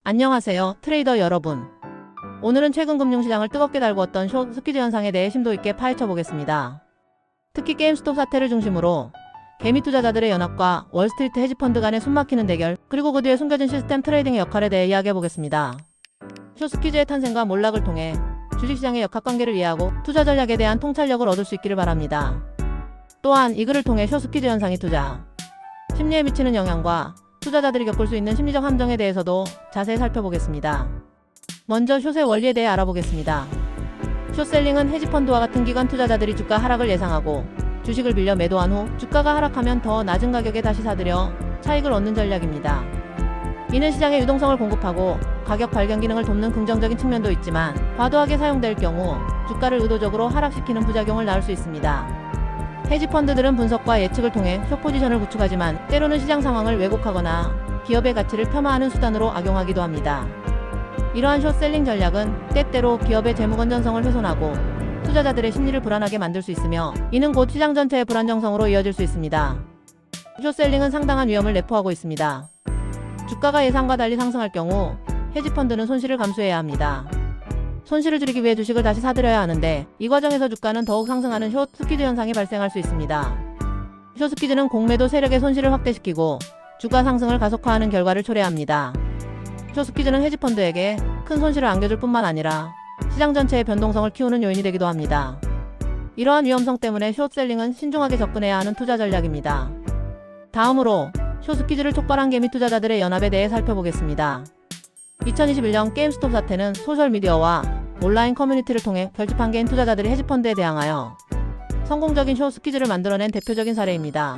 안녕하세요, 트레이더 여러분. 오늘은 최근 금융시장을 뜨겁게 달구었던 숏 스퀴즈 현상에 대해 심도 있게 파헤쳐 보겠습니다. 특히 게임스톱 사태를 중심으로 개미 투자자들의 연합과 월스트리트 헤지펀드 간의 숨막히는 대결, 그리고 그 뒤에 숨겨진 시스템 트레이딩의 역할에 대해 이야기해 보겠습니다. 숏 스퀴즈의 탄생과 몰락을 통해 주식시장의 역학관계를 이해하고 투자 전략에 대한 통찰력을 얻을 수 있기를 바랍니다. 또한 이 글을 통해 숏 스퀴즈 현상이 투자 심리에 미치는 영향과 투자자들이 겪을 수 있는 심리적 함정에 대해서도 자세히 살펴보겠습니다. 먼저 숏의 원리에 대해 알아보겠습니다. 숏셀링은 헤지펀드와 같은 기관 투자자들이 주가 하락을 예상하고 주식을 빌려 매도한 후 주가가 하락하면 더 낮은 가격에 다시 사들여 차익을 얻는 전략입니다. 이는 시장에 유동성을 공급하고 가격 발견 기능을 돕는 긍정적인 측면도 있지만 과도하게 사용될 경우 주가를 의도적으로 하락시키는 부작용을 낳을 수 있습니다. 헤지펀드들은 분석과 예측을 통해 숏 포지션을 구축하지만 때로는 시장 상황을 왜곡하거나 기업의 가치를 폄하하는 수단으로 악용하기도 합니다. 이러한 숏셀링 전략은 때때로 기업의 재무 건전성을 훼손하고 투자자들의 심리를 불안하게 만들 수 있으며 이는 곧 시장 전체의 불안정성으로 이어질 수 있습니다. 숏셀링은 상당한 위험을 내포하고 있습니다. 주가가 예상과 달리 상승할 경우 헤지펀드는 손실을 감수해야 합니다. 손실을 줄이기 위해 주식을 다시 사들여야 하는데 이 과정에서 주가는 더욱 상승하는 숏 스퀴즈 현상이 발생할 수 있습니다. 숏 스퀴즈는 공매도 세력의 손실을 확대시키고 주가 상승을 가속화하는 결과를 초래합니다. 숏 스퀴즈는 헤지펀드에게 큰 손실을 안겨줄 뿐만 아니라 시장 전체의 변동성을 키우는 요인이 되기도 합니다. 이러한 위험성 때문에 숏셀링은 신중하게 접근해야 하는 투자 전략입니다. 다음으로 숏 스퀴즈를 촉발한 개미 투자자들의 연합에 대해 살펴보겠습니다. 2021년 게임스톱 사태는 소셜미디어와 온라인 커뮤니티를 통해 결집한 개인 투자자들이 헤지펀드에 대항하여 성공적인 숏 스퀴즈를 만들어낸 대표적인 사례입니다.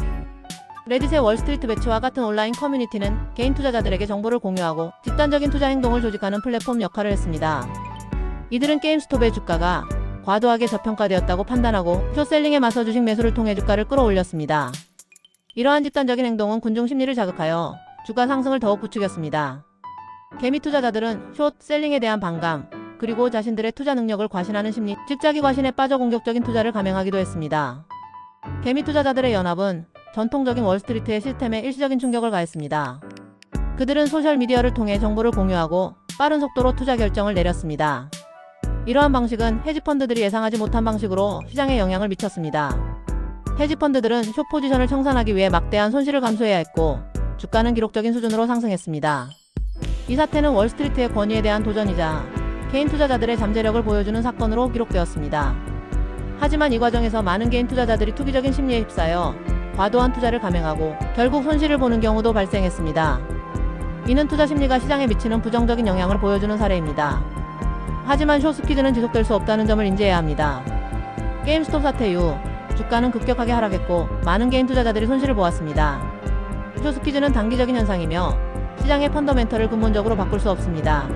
레딧의 월스트리트 배치와 같은 온라인 커뮤니티는 개인 투자자들에게 정보를 공유하고 집단적인 투자 행동을 조직하는 플랫폼 역할을 했습니다. 이들은 게임스톱의 주가가 과도하게 저평가되었다고 판단하고 숏셀링에 맞서 주식 매수를 통해 주가를 끌어올렸습니다. 이러한 집단적인 행동은 군중 심리를 자극하여 주가 상승을 더욱 부추겼습니다. 개미 투자자들은 숏셀링에 대한 반감, 그리고 자신들의 투자 능력을 과신하는 심리, 즉 자기 과신에 빠져 공격적인 투자를 감행하기도 했습니다. 개미 투자자들의 연합은 전통적인 월스트리트의 시스템에 일시적인 충격을 가했습니다. 그들은 소셜미디어를 통해 정보를 공유하고 빠른 속도로 투자 결정을 내렸습니다. 이러한 방식은 헤지펀드들이 예상하지 못한 방식으로 시장에 영향을 미쳤습니다. 헤지펀드들은 숏 포지션을 청산하기 위해 막대한 손실을 감수해야 했고 주가는 기록적인 수준으로 상승했습니다. 이 사태는 월스트리트의 권위에 대한 도전이자 개인 투자자들의 잠재력을 보여주는 사건으로 기록되었습니다. 하지만 이 과정에서 많은 개인 투자자들이 투기적인 심리에 휩싸여 과도한 투자를 감행하고 결국 손실을 보는 경우도 발생했습니다. 이는 투자 심리가 시장에 미치는 부정적인 영향을 보여주는 사례입니다. 하지만 숏 스퀴즈는 지속될 수 없다는 점을 인지해야 합니다. 게임스톱 사태 이후 주가는 급격하게 하락했고 많은 개인 투자자들이 손실을 보았습니다. 숏 스퀴즈는 단기적인 현상이며 시장의 펀더멘털을 근본적으로 바꿀 수 없습니다.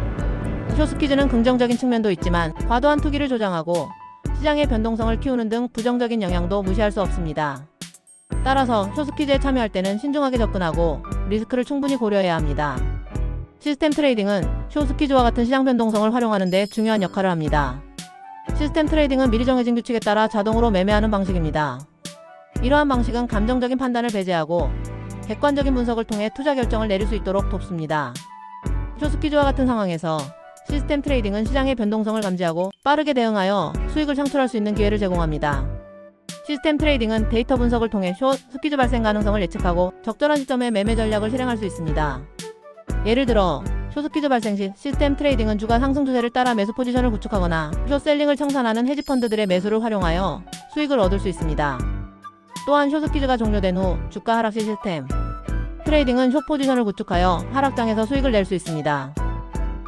숏 스퀴즈는 긍정적인 측면도 있지만 과도한 투기를 조장하고 시장의 변동성을 키우는 등 부정적인 영향도 무시할 수 없습니다. 따라서 숏 스퀴즈에 참여할 때는 신중하게 접근하고 리스크를 충분히 고려해야 합니다. 시스템 트레이딩은 숏 스퀴즈와 같은 시장 변동성을 활용하는 데 중요한 역할을 합니다. 시스템 트레이딩은 미리 정해진 규칙에 따라 자동으로 매매하는 방식입니다. 이러한 방식은 감정적인 판단을 배제하고 객관적인 분석을 통해 투자 결정을 내릴 수 있도록 돕습니다. 숏 스퀴즈와 같은 상황에서 시스템 트레이딩은 시장의 변동성을 감지하고 빠르게 대응하여 수익을 창출할 수 있는 기회를 제공합니다. 시스템 트레이딩은 데이터 분석을 통해 숏 스퀴즈 발생 가능성을 예측하고 적절한 시점에 매매 전략을 실행할 수 있습니다. 예를 들어 숏 스퀴즈 발생 시 시스템 트레이딩은 주가 상승 추세를 따라 매수 포지션을 구축하거나 숏셀링을 청산하는 헤지펀드들의 매수를 활용하여 수익을 얻을 수 있습니다. 또한 숏 스퀴즈가 종료된 후 주가 하락 시 시스템 트레이딩은 숏 포지션을 구축하여 하락장에서 수익을 낼 수 있습니다.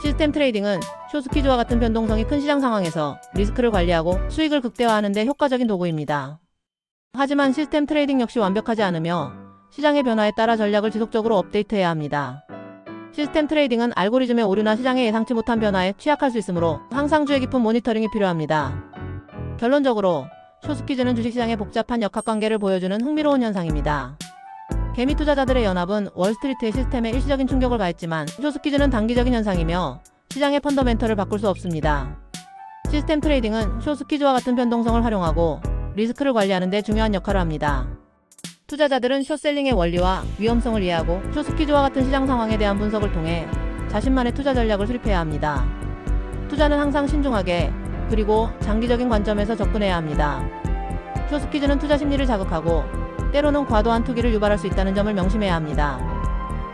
시스템 트레이딩은 숏 스퀴즈와 같은 변동성이 큰 시장 상황에서 리스크를 관리하고 수익을 극대화하는 데 효과적인 도구입니다. 하지만 시스템 트레이딩 역시 완벽하지 않으며 시장의 변화에 따라 전략을 지속적으로 업데이트해야 합니다. 시스템 트레이딩은 알고리즘의 오류나 시장의 예상치 못한 변화에 취약할 수 있으므로 항상 주의 깊은 모니터링이 필요합니다. 결론적으로 숏 스퀴즈는 주식시장의 복잡한 역학관계를 보여주는 흥미로운 현상입니다. 개미 투자자들의 연합은 월스트리트의 시스템에 일시적인 충격을 가했지만 숏 스퀴즈는 단기적인 현상이며 시장의 펀더멘털을 바꿀 수 없습니다. 시스템 트레이딩은 숏 스퀴즈와 같은 변동성을 활용하고 리스크를 관리하는 데 중요한 역할을 합니다. 투자자들은 숏셀링의 원리와 위험성을 이해하고 숏 스퀴즈와 같은 시장 상황에 대한 분석을 통해 자신만의 투자 전략을 수립해야 합니다. 투자는 항상 신중하게 그리고 장기적인 관점에서 접근해야 합니다. 쇼스퀴즈는 투자 심리를 자극하고 때로는 과도한 투기를 유발할 수 있다는 점을 명심해야 합니다.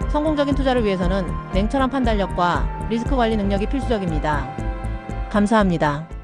성공적인 투자를 위해서는 냉철한 판단력과 리스크 관리 능력이 필수적입니다. 감사합니다.